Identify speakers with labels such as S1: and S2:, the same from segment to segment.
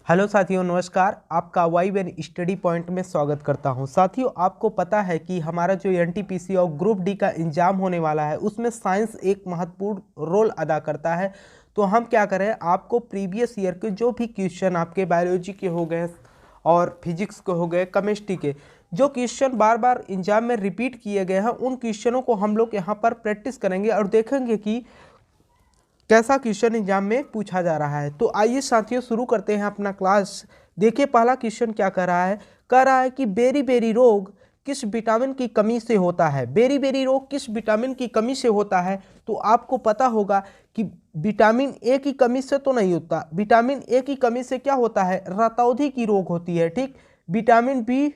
S1: Hello साथियों, नमस्कार। आपका वाई वन स्टडी पॉइंट में स्वागत करता हूं। साथियों, आपको पता है कि हमारा जो एनटीपीसी और ग्रुप डी का एग्जाम होने वाला है उसमें साइंस एक महत्वपूर्ण रोल अदा करता है। तो हम क्या करें, आपको प्रीवियस ईयर के जो भी क्वेश्चन आपके बायोलॉजी के हो गए और फिजिक्स के हो गए, केमिस्ट्री के जो क्वेश्चन बार बार एग्जाम में रिपीट किए गए हैं, उन क्वेश्चनों को हम लोग यहाँ पर प्रैक्टिस करेंगे और देखेंगे कि कैसा क्वेश्चन एग्जाम में पूछा जा रहा है। तो आइए साथियों, शुरू करते हैं अपना क्लास। देखिए पहला क्वेश्चन क्या कर रहा है, कह रहा है कि बेरी बेरी रोग किस विटामिन की कमी से होता है। बेरी बेरी रोग किस विटामिन की कमी से होता है। तो आपको पता होगा कि विटामिन ए की कमी से तो नहीं होता। विटामिन ए की कमी से क्या होता है, रतौंधी की रोग होती है। ठीक, विटामिन बी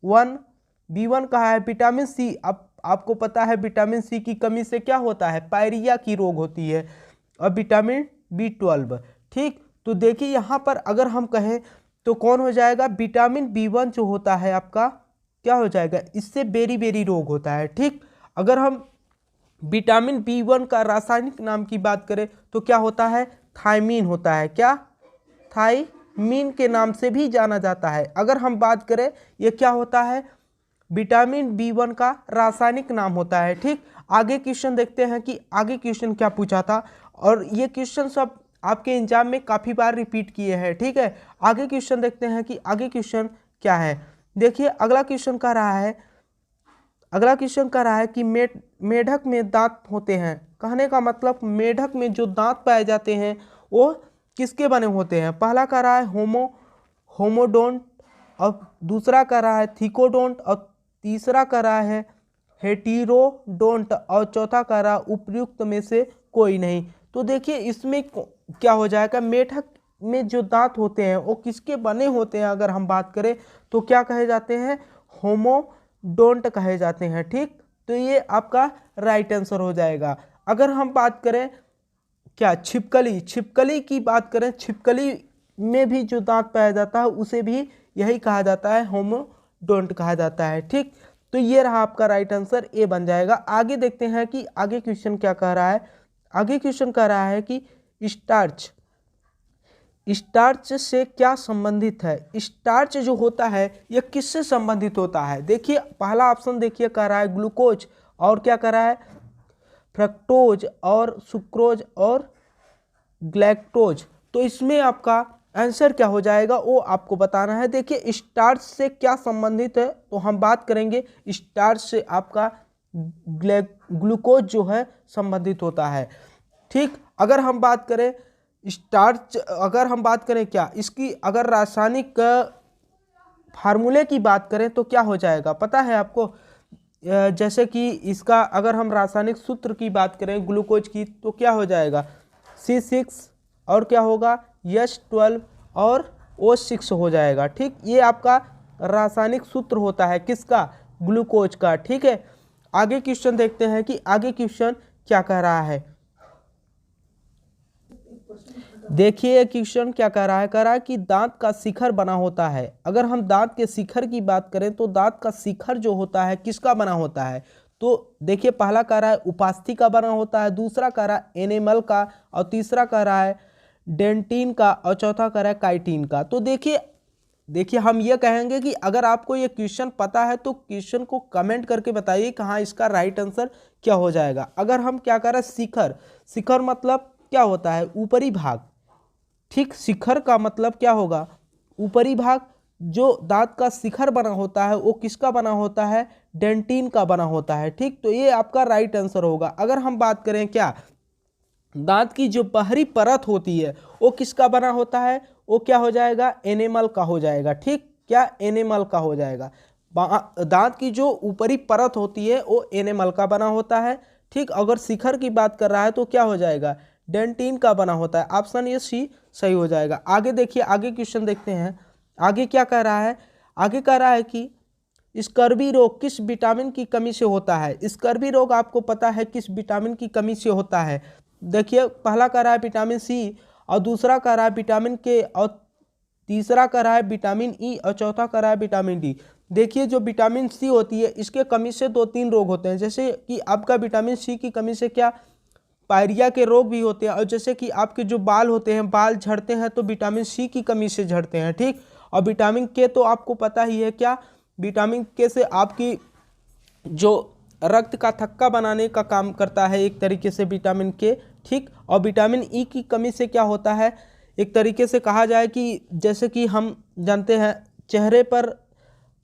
S1: वन कहा है। विटामिन सी, अब आपको पता है विटामिन सी की कमी से क्या होता है, पायरिया की रोग होती है। और विटामिन बी12। ठीक, तो देखिए यहाँ पर अगर हम कहें तो कौन हो जाएगा, विटामिन बी1 जो होता है आपका क्या हो जाएगा, इससे बेरी बेरी रोग होता है। ठीक, अगर हम विटामिन बी1 का रासायनिक नाम की बात करें तो क्या होता है, थायमीन होता है। क्या, थायमीन के नाम से भी जाना जाता है। अगर हम बात करें ये क्या होता है, विटामिन बी1 का रासायनिक नाम होता है। ठीक, आगे क्वेश्चन देखते हैं कि आगे क्वेश्चन क्या पूछा था, और ये क्वेश्चन सब आपके एग्जाम में काफ़ी बार रिपीट किए हैं। ठीक है, आगे क्वेश्चन देखते हैं कि आगे क्वेश्चन क्या है। देखिए अगला क्वेश्चन कह रहा है कि मेढक में दांत होते हैं। कहने का मतलब मेढक में जो दांत पाए जाते हैं वो किसके बने होते हैं। पहला कह रहा है होमोडोंट, और दूसरा कह रहा है थिकोडोंट, और तीसरा कह रहा है हेटीरोडोंट, और चौथा कह रहा है उपयुक्त में से कोई नहीं। तो देखिए इसमें क्या हो जाएगा, मेढक में जो दांत होते हैं वो किसके बने होते हैं। अगर हम बात करें तो क्या कहे जाते हैं, होमोडोंट कहे जाते हैं। ठीक, तो ये आपका राइट आंसर हो जाएगा। अगर हम बात करें क्या, छिपकली की बात करें, छिपकली में भी जो दांत पाया जाता है उसे भी यही कहा जाता है, होमोडोंट कहा जाता है। ठीक, तो ये रहा आपका राइट आंसर, ए बन जाएगा। आगे देखते हैं कि आगे क्वेश्चन क्या कह रहा है। आगे क्वेश्चन कह रहा है कि स्टार्च से क्या संबंधित है। स्टार्च जो होता है यह किससे संबंधित होता है। देखिए पहला ऑप्शन देखिए कह रहा है ग्लूकोज, और क्या कह रहा है फ्रक्टोज, और सुक्रोज, और ग्लैक्टोज। तो इसमें आपका आंसर क्या हो जाएगा वो आपको बताना है। देखिए स्टार्च से क्या संबंधित है, तो हम बात करेंगे स्टार्च से आपका ग्लूकोज जो है संबंधित होता है। ठीक, अगर हम बात करें स्टार्च, अगर हम बात करें क्या इसकी, अगर रासायनिक फार्मूले की बात करें तो क्या हो जाएगा पता है आपको। जैसे कि इसका अगर हम रासायनिक सूत्र की बात करें ग्लूकोज की, तो क्या हो जाएगा C6, और क्या होगा H12 और O6 हो जाएगा। ठीक, ये आपका रासायनिक सूत्र होता है किसका, ग्लूकोज का। ठीक है, आगे क्वेश्चन देखते हैं कि आगे क्वेश्चन क्या कह रहा है। देखिए क्वेश्चन क्या कह रहा है कि दांत का शिखर बना होता है। अगर हम दांत के शिखर की बात करें तो दांत का शिखर जो होता है किसका बना होता है। तो देखिए पहला कह रहा है उपास्थि का बना होता है, दूसरा कह रहा है एनेमल का, और तीसरा कह रहा है डेंटिन का, और चौथा कह रहा है काइटिन का। तो देखिए हम ये कहेंगे कि अगर आपको ये क्वेश्चन पता है तो क्वेश्चन को कमेंट करके बताइए कि हाँ इसका राइट आंसर क्या हो जाएगा। अगर हम क्या कर रहे हैं, शिखर मतलब क्या होता है, ऊपरी भाग। ठीक, शिखर का मतलब क्या होगा, ऊपरी भाग। जो दांत का शिखर बना होता है वो किसका बना होता है, डेंटिन का बना होता है। ठीक, तो ये आपका राइट आंसर होगा। अगर हम बात करें क्या, दांत की जो बाहरी परत होती है वो किसका बना होता है, वो क्या हो जाएगा, एनेमल का हो जाएगा। ठीक, क्या एनेमल का हो जाएगा। दांत की जो ऊपरी परत होती है वो एनेमल का बना होता है। ठीक, अगर शिखर की बात कर रहा है तो क्या हो जाएगा, डेंटिन का बना होता है। ऑप्शन ये सी सही हो जाएगा। आगे देखिए, आगे क्वेश्चन देखते हैं। आगे क्या कह रहा है, आगे कह रहा है कि स्कर्वी रोग किस विटामिन की कमी से होता है। स्कर्वी रोग आपको पता है किस विटामिन की कमी से होता है। देखिए पहला कह रहा है विटामिन सी, और दूसरा कह रहा है विटामिन के, और तीसरा कह रहा है विटामिन ई, और चौथा कह रहा है विटामिन डी। देखिए जो विटामिन सी होती है इसके कमी से 2-3 रोग होते हैं। जैसे कि आपका विटामिन सी की कमी से क्या पायरिया के रोग भी होते हैं, और जैसे कि आपके जो बाल होते हैं, बाल झड़ते हैं तो विटामिन सी की कमी से झड़ते हैं, ठीक। और विटामिन के तो आपको पता ही है क्या, विटामिन के से आपकी जो रक्त का थक्का बनाने का काम करता है एक तरीके से विटामिन के, ठीक। और विटामिन ई की कमी से क्या होता है, एक तरीके से कहा जाए कि जैसे कि हम जानते हैं चेहरे पर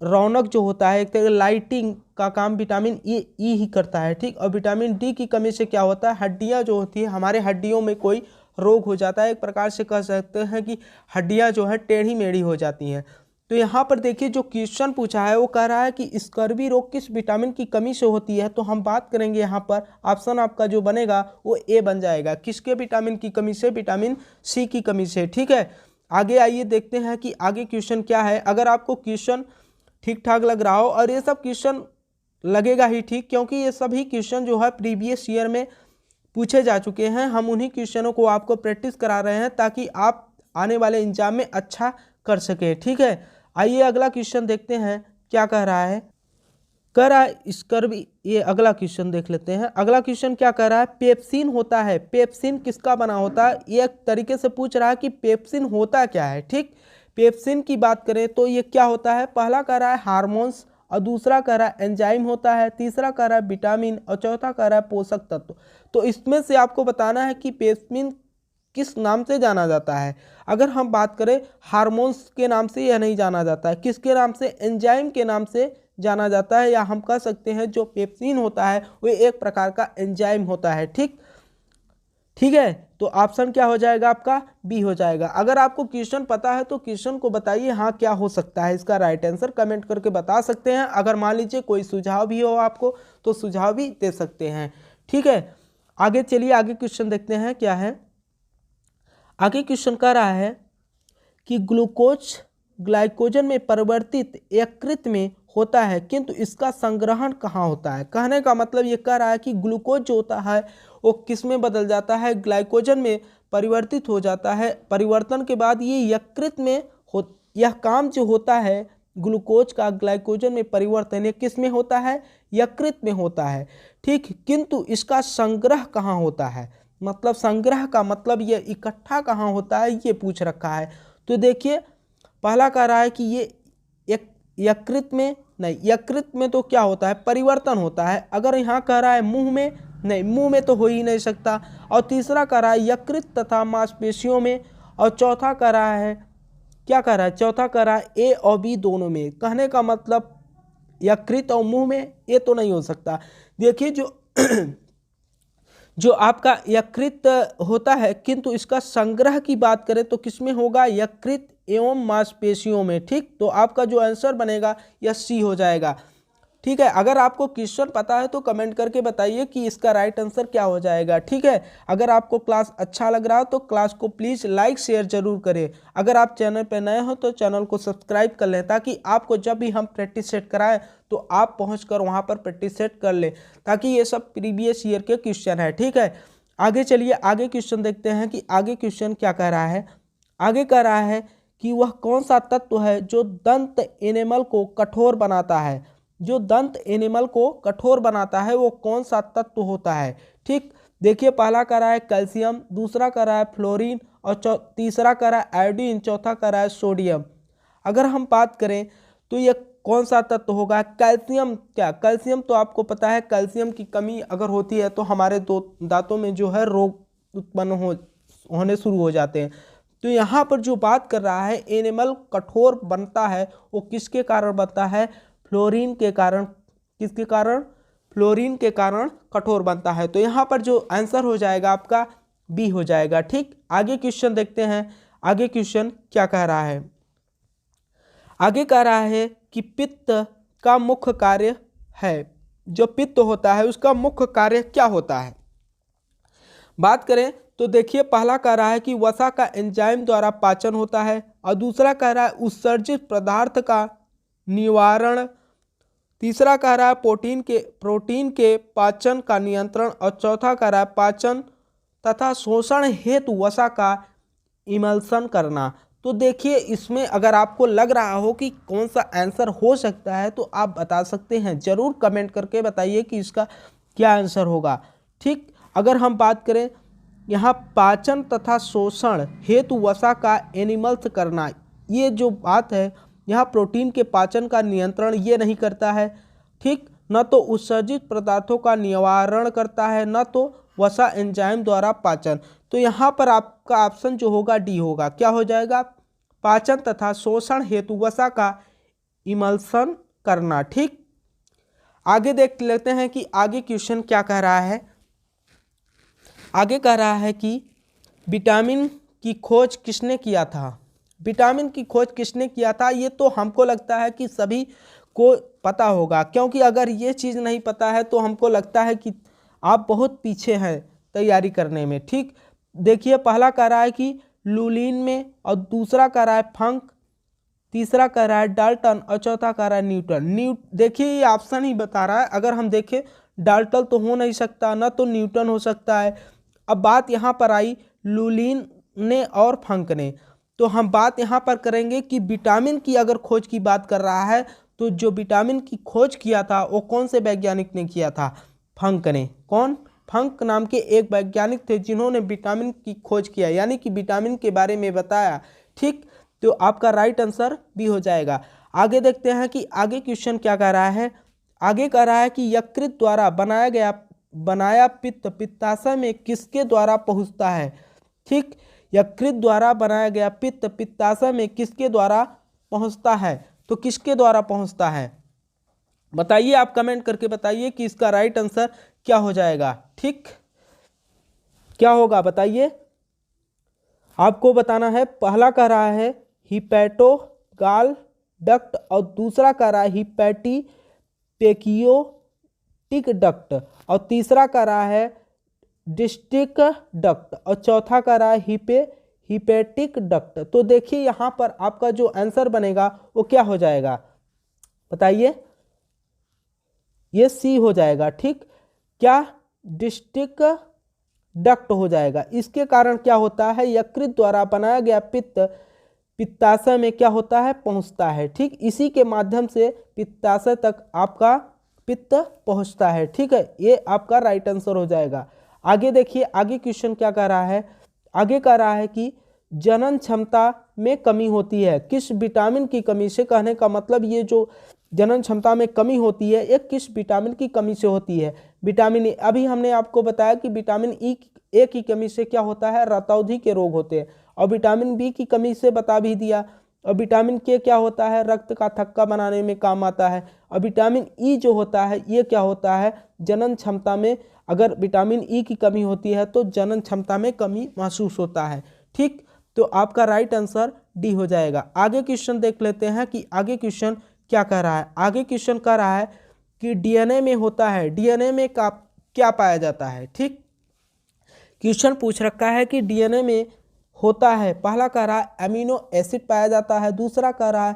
S1: रौनक जो होता है, एक तरह लाइटिंग का काम विटामिन ई ही करता है, ठीक। और विटामिन डी की कमी से क्या होता है, हड्डियां जो होती है, हमारे हड्डियों में कोई रोग हो जाता है, एक प्रकार से कह सकते हैं कि हड्डियां जो है टेढ़ी मेढ़ी हो जाती हैं। तो यहाँ पर देखिए जो क्वेश्चन पूछा है वो कह रहा है कि स्कर्वी रोग किस विटामिन की कमी से होती है, तो हम बात करेंगे यहाँ पर ऑप्शन आपका जो बनेगा वो ए बन जाएगा। किसके विटामिन की कमी से, विटामिन सी की कमी से, ठीक है। आगे आइए देखते हैं कि आगे क्वेश्चन क्या है। अगर आपको क्वेश्चन ठीक ठाक लग रहा हो, और ये सब क्वेश्चन लगेगा ही ठीक, क्योंकि ये सभी क्वेश्चन जो है प्रीवियस ईयर में पूछे जा चुके हैं, हम उन्हीं क्वेश्चनों को आपको प्रैक्टिस करा रहे हैं ताकि आप आने वाले एग्जाम में अच्छा कर सके, ठीक है। आइए अगला क्वेश्चन देखते हैं क्या कह रहा है। कह रहा है स्कर्वी, ये अगला क्वेश्चन देख लेते हैं। अगला क्वेश्चन क्या कह रहा है, पेप्सिन होता है, पेप्सिन किसका बना होता है, ये एक तरीके से पूछ रहा है कि पेप्सिन होता क्या है, ठीक। पेप्सिन की बात करें तो ये क्या होता है, पहला कह रहा है हार्मोन्स, और दूसरा कह रहा है एंजाइम होता है, तीसरा कह रहा है विटामिन, और चौथा कह रहा है पोषक तत्व। तो इसमें से आपको बताना है कि पेप्सिन किस नाम से जाना जाता है। अगर हम बात करें हार्मोन्स के नाम से यह नहीं जाना जाता है, किसके नाम से, एंजाइम के नाम से जाना जाता है, या हम कह सकते हैं जो पेप्सिन होता है वो एक प्रकार का एंजाइम होता है, ठीक। ठीक है, तो ऑप्शन क्या हो जाएगा आपका, बी हो जाएगा। अगर आपको क्वेश्चन पता है तो क्वेश्चन को बताइए हाँ क्या हो सकता है इसका राइट आंसर, कमेंट करके बता सकते हैं। अगर मान लीजिए कोई सुझाव भी हो आपको तो सुझाव भी दे सकते हैं, ठीक है। आगे चलिए आगे क्वेश्चन देखते हैं क्या है। आगे क्वेश्चन कह रहा है कि ग्लूकोज ग्लाइकोजन में परिवर्तित यकृत में होता है, किंतु इसका संग्रहण कहाँ होता है। कहने का मतलब ये कह रहा है कि ग्लूकोज जो होता है वो किस में बदल जाता है, ग्लाइकोजन में परिवर्तित हो जाता है। परिवर्तन के बाद ये यकृत में हो, यह काम जो होता है ग्लूकोज का ग्लाइकोजन में परिवर्तन, ये किस में होता है, यकृत में होता है, ठीक। किंतु इसका संग्रह कहाँ होता है, मतलब संग्रह का मतलब ये इकट्ठा कहाँ होता है, ये पूछ रखा है। तो देखिए पहला कह रहा है कि ये यकृत में नहीं, यकृत में तो क्या होता है, परिवर्तन होता है। अगर यहाँ कह रहा है मुंह में, नहीं मुंह में तो हो ही नहीं सकता। और तीसरा कह रहा है यकृत तथा मांसपेशियों में, और चौथा कह रहा है, क्या कह रहा है, चौथा कह रहा है ए और बी दोनों में। कहने का मतलब यकृत और मुंह में ये तो नहीं हो सकता। देखिए जो आपका यकृत होता है, किंतु इसका संग्रह की बात करें तो किसमें होगा, यकृत एवं मांसपेशियों में, ठीक। तो आपका जो आंसर बनेगा यह सी हो जाएगा, ठीक है। अगर आपको क्वेश्चन पता है तो कमेंट करके बताइए कि इसका राइट आंसर क्या हो जाएगा, ठीक है। अगर आपको क्लास अच्छा लग रहा हो तो क्लास को प्लीज़ लाइक शेयर जरूर करें। अगर आप चैनल पर नए हो तो चैनल को सब्सक्राइब कर लें, ताकि आपको जब भी हम प्रैक्टिस सेट कराएं तो आप पहुंचकर वहां पर प्रैक्टिस सेट कर लें, ताकि ये सब प्रीवियस ईयर के क्वेश्चन है, ठीक है। आगे चलिए आगे क्वेश्चन देखते हैं कि आगे क्वेश्चन क्या कह रहा है। आगे कह रहा है कि वह कौन सा तत्व है जो दंत एनिमल को कठोर बनाता है, जो दंत एनिमल को कठोर बनाता है वो कौन सा तत्व होता है, ठीक। देखिए पहला कह रहा है कैल्शियम, दूसरा कह रहा है फ्लोरीन, और तीसरा कह रहा है आयोडीन, चौथा कह रहा है सोडियम। अगर हम बात करें तो ये कौन सा तत्व होगा, कैल्शियम। क्या कैल्शियम, तो आपको पता है कैल्शियम की कमी अगर होती है तो हमारे दांतों में जो है रोग उत्पन्न होने शुरू हो जाते हैं। तो यहाँ पर जो बात कर रहा है एनिमल कठोर बनता है वो किसके कारण बनता है, फ्लोरीन के कारण। किसके कारण, फ्लोरीन के कारण कठोर बनता है। तो यहाँ पर जो आंसर हो जाएगा आपका बी हो जाएगा, ठीक। आगे क्वेश्चन देखते हैं, आगे क्वेश्चन क्या कह रहा है। आगे कह रहा है कि पित्त का मुख्य कार्य है, जो पित्त होता है उसका मुख्य कार्य क्या होता है। बात करें तो देखिए पहला कह रहा है कि वसा का एंजाइम द्वारा पाचन होता है, और दूसरा कह रहा है उत्सर्जित पदार्थ का निवारण, तीसरा कह रहा है प्रोटीन के पाचन का नियंत्रण, और चौथा कह रहा है पाचन तथा शोषण हेतु वसा का इमल्सन करना। तो देखिए इसमें अगर आपको लग रहा हो कि कौन सा आंसर हो सकता है तो आप बता सकते हैं, जरूर कमेंट करके बताइए कि इसका क्या आंसर होगा, ठीक। अगर हम बात करें यहाँ पाचन तथा शोषण हेतु वसा का एनिमल्स करना, ये जो बात है यहाँ प्रोटीन के पाचन का नियंत्रण ये नहीं करता है, ठीक, न तो उत्सर्जित पदार्थों का निवारण करता है, न तो वसा एंजाइम द्वारा पाचन। तो यहाँ पर आपका ऑप्शन जो होगा डी होगा। क्या हो जाएगा? पाचन तथा शोषण हेतु वसा का इमल्सन करना। ठीक, आगे देख लेते हैं कि आगे क्वेश्चन क्या कह रहा है। आगे कह रहा है कि विटामिन की खोज किसने किया था? विटामिन की खोज किसने किया था? ये तो हमको लगता है कि सभी को पता होगा, क्योंकि अगर ये चीज़ नहीं पता है तो हमको लगता है कि आप बहुत पीछे हैं तैयारी करने में। ठीक, देखिए पहला कह रहा है कि लुलीन में, और दूसरा कह रहा है फंक, तीसरा कह रहा है डाल्टन, और चौथा कह रहा है न्यूटन। देखिए ये ऑप्शन ही बता रहा है। अगर हम देखें डाल्टन तो हो नहीं सकता, ना तो न्यूटन हो सकता है। अब बात यहाँ पर आई लुलीन ने और फंक ने, तो हम बात यहाँ पर करेंगे कि विटामिन की अगर खोज की बात कर रहा है तो जो विटामिन की खोज किया था वो कौन से वैज्ञानिक ने किया था? फंक ने। कौन? फंक नाम के एक वैज्ञानिक थे जिन्होंने विटामिन की खोज किया, यानी कि विटामिन के बारे में बताया। ठीक, तो आपका राइट आंसर भी हो जाएगा। आगे देखते हैं कि आगे क्वेश्चन क्या कह रहा है। आगे कह रहा है कि यकृत द्वारा बनाया पित्त पित्ताशय में किसके द्वारा पहुंचता है? ठीक, यकृत द्वारा बनाया गया पित्त पित्ताशय में किसके द्वारा पहुंचता है? तो किसके द्वारा पहुंचता है बताइए, आप कमेंट करके बताइए कि इसका राइट आंसर क्या हो जाएगा। ठीक, क्या होगा बताइए, आपको बताना है। पहला कह रहा है हिपैटोगाल डक्ट, और दूसरा कह रहा है हिपैटिक डक्ट, और तीसरा कह रहा है डिस्टिक डक्ट, और चौथा कह रहा है हिपैटिक डक्ट। तो देखिए यहाँ पर आपका जो आंसर बनेगा वो क्या हो जाएगा बताइए? ये सी हो जाएगा। ठीक, क्या? डिस्टिक डक्ट हो जाएगा। इसके कारण क्या होता है? यकृत द्वारा बनाया गया पित्त पित्ताशय में क्या होता है? पहुंचता है। ठीक, इसी के माध्यम से पित्ताशय तक आपका पित्त पहुंचता है। ठीक है, ये आपका राइट आंसर हो जाएगा। आगे देखिए, आगे क्वेश्चन क्या कह रहा है। आगे कह रहा है कि जनन क्षमता में कमी होती है किस विटामिन की कमी से? कहने का मतलब ये जो जनन क्षमता में कमी होती है ये किस विटामिन की कमी से होती है? Vitamin A. अभी हमने आपको बताया कि विटामिन ए की कमी से क्या होता है? रतौंधी के रोग होते हैं। और विटामिन बी की कमी से बता भी दिया। और विटामिन के क्या होता है? रक्त का थक्का बनाने में काम आता है। और विटामिन ई जो होता है ये क्या होता है? जनन क्षमता में, अगर विटामिन ई की कमी होती है तो जनन क्षमता में कमी महसूस होता है। ठीक, तो आपका राइट आंसर डी हो जाएगा। आगे क्वेश्चन देख लेते हैं कि आगे क्वेश्चन क्या कह रहा है। आगे क्वेश्चन कह रहा है कि डीएनए में होता है, डीएनए में क्या पाया जाता है? ठीक, क्वेश्चन पूछ रखा है कि डीएनए में होता है, पहला कह रहा है अमीनो एसिड पाया जाता है, दूसरा कह रहा है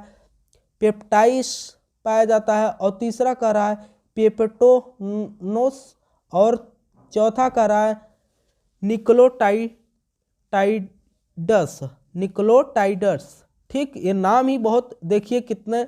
S1: पेप्टाइड्स पाया जाता है, और तीसरा कह रहा है पेप्टोनोस, और चौथा कह रहा है निक्लोटाइड्स। ठीक, ये नाम ही बहुत देखिए कितने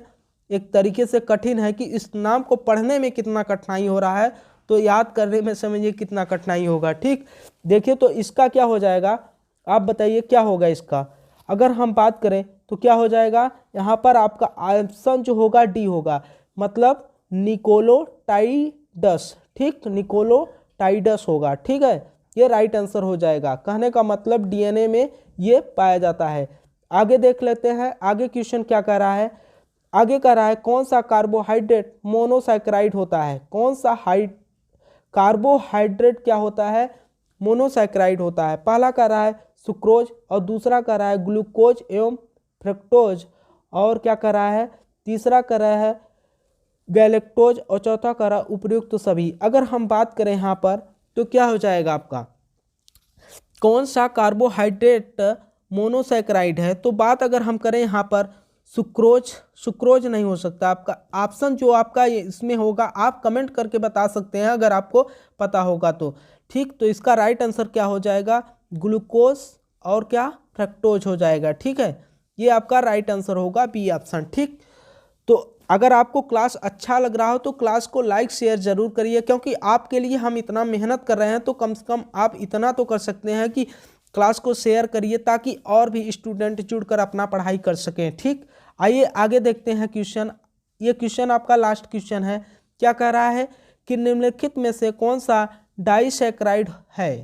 S1: एक तरीके से कठिन है कि इस नाम को पढ़ने में कितना कठिनाई हो रहा है, तो याद करने में समझिए कितना कठिनाई होगा। ठीक, देखिए तो इसका क्या हो जाएगा, आप बताइए क्या होगा इसका? अगर हम बात करें तो क्या हो जाएगा? यहाँ पर आपका ऑप्शन जो होगा डी होगा, मतलब निकोलोटाइडस। ठीक, निकोलोटाइडस होगा। ठीक है, ये राइट आंसर हो जाएगा। कहने का मतलब डीएनए में ये पाया जाता है। आगे देख लेते हैं, आगे क्वेश्चन क्या कह रहा है। आगे कह रहा है कौन सा कार्बोहाइड्रेट मोनोसैकेराइड होता है? कौन सा कार्बोहाइड्रेट क्या होता है? मोनोसैकेराइड होता है। पहला कह रहा है सुक्रोज, और दूसरा कह रहा है ग्लूकोज एवं फ्रक्टोज, और क्या कह रहा है? तीसरा कह रहा है गैलेक्टोज, और चौथा कह रहा है उपयुक्त सभी। अगर हम बात करें यहाँ पर तो क्या हो जाएगा आपका? कौन सा कार्बोहाइड्रेट मोनोसैकेराइड है? तो बात अगर हम करें यहाँ पर सुक्रोज नहीं हो सकता। आपका ऑप्शन जो आपका इसमें होगा आप कमेंट करके बता सकते हैं अगर आपको पता होगा तो। ठीक, तो इसका राइट आंसर क्या हो जाएगा? ग्लूकोज और क्या? फ्रक्टोज हो जाएगा। ठीक है, ये आपका राइट आंसर होगा बी ऑप्शन। ठीक, तो अगर आपको क्लास अच्छा लग रहा हो तो क्लास को लाइक शेयर ज़रूर करिए, क्योंकि आपके लिए हम इतना मेहनत कर रहे हैं तो कम से कम आप इतना तो कर सकते हैं कि क्लास को शेयर करिए, ताकि और भी स्टूडेंट जुड़कर अपना पढ़ाई कर सकें। ठीक, आइए आगे देखते हैं क्वेश्चन। ये क्वेश्चन आपका लास्ट क्वेश्चन है। क्या कह रहा है कि निम्नलिखित में से कौन सा डाइसैकराइड है।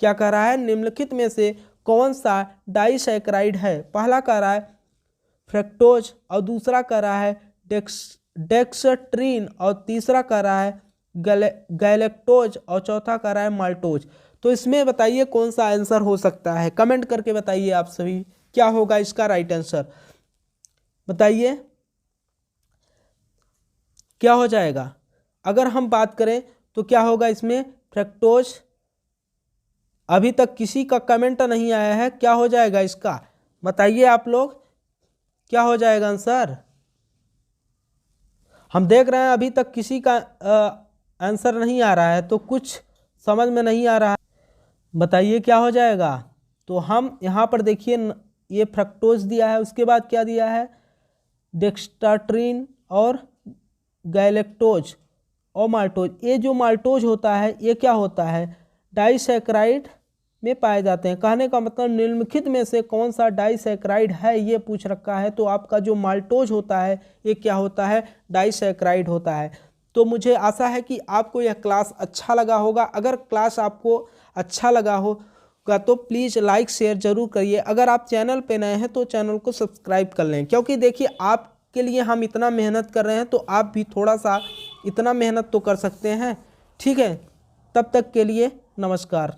S1: क्या कह रहा है, निम्नलिखित में से कौन सा डाइसैकराइड है। पहला कह रहा है फ्रक्टोज, और दूसरा कह रहा है डेक्सट्रीन, और तीसरा कह रहा है गैलेक्टोज, और चौथा कह रहा है माल्टोज। तो इसमें बताइए कौन सा आंसर हो सकता है। कमेंट करके बताइए आप सभी, क्या होगा इसका राइट आंसर, बताइए क्या हो जाएगा। अगर हम बात करें तो क्या होगा इसमें, फ्रक्टोज। अभी तक किसी का कमेंट नहीं आया है, क्या हो जाएगा इसका, बताइए आप लोग, क्या हो जाएगा आंसर। हम देख रहे हैं अभी तक किसी का आंसर नहीं आ रहा है, तो कुछ समझ में नहीं आ रहा है, बताइए क्या हो जाएगा। तो हम यहाँ पर देखिए ये फ्रक्टोज दिया है, उसके बाद क्या दिया है, डेक्सट्रीन और गैलेक्टोज और माल्टोज। ये जो माल्टोज होता है ये क्या होता है, डाइसैकराइड में पाए जाते हैं। कहने का मतलब निम्नलिखित में से कौन सा डाइसैकराइड है ये पूछ रखा है, तो आपका जो माल्टोज होता है ये क्या होता है, डाइसैकराइड होता है। तो मुझे आशा है कि आपको यह क्लास अच्छा लगा होगा। अगर क्लास आपको अच्छा लगा होगा तो प्लीज़ लाइक शेयर ज़रूर करिए। अगर आप चैनल पे नए हैं तो चैनल को सब्सक्राइब कर लें, क्योंकि देखिए आपके लिए हम इतना मेहनत कर रहे हैं तो आप भी थोड़ा सा इतना मेहनत तो कर सकते हैं। ठीक है, तब तक के लिए नमस्कार।